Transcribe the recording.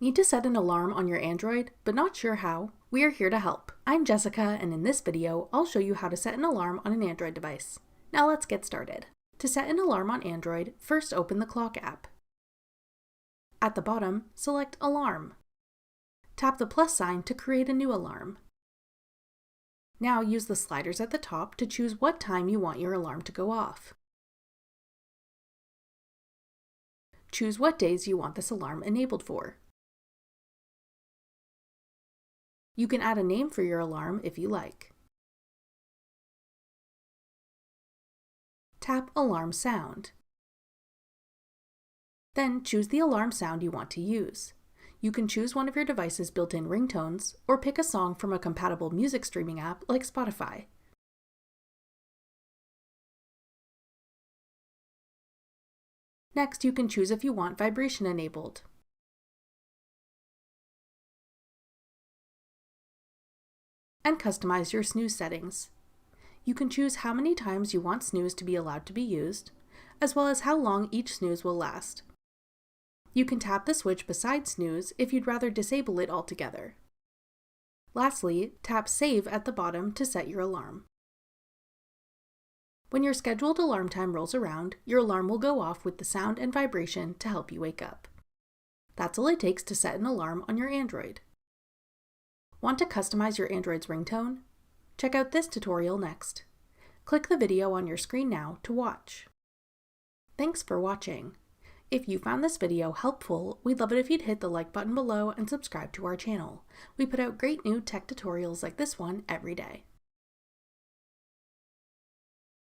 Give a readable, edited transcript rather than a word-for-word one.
Need to set an alarm on your Android, but not sure how? We are here to help. I'm Jessica, and in this video, I'll show you how to set an alarm on an Android device. Now let's get started. To set an alarm on Android, first open the Clock app. At the bottom, select Alarm. Tap the plus sign to create a new alarm. Now use the sliders at the top to choose what time you want your alarm to go off. Choose what days you want this alarm enabled for. You can add a name for your alarm if you like. Tap Alarm Sound. Then choose the alarm sound you want to use. You can choose one of your device's built-in ringtones, or pick a song from a compatible music streaming app like Spotify. Next, you can choose if you want vibration enabled. And customize your snooze settings. You can choose how many times you want snooze to be allowed to be used, as well as how long each snooze will last. You can tap the switch beside snooze if you'd rather disable it altogether. Lastly, tap Save at the bottom to set your alarm. When your scheduled alarm time rolls around, your alarm will go off with the sound and vibration to help you wake up. That's all it takes to set an alarm on your Android. Want to customize your Android's ringtone? Check out this tutorial next. Click the video on your screen now to watch. Thanks for watching. If you found this video helpful, we'd love it if you'd hit the like button below and subscribe to our channel. We put out great new tech tutorials like this one every day.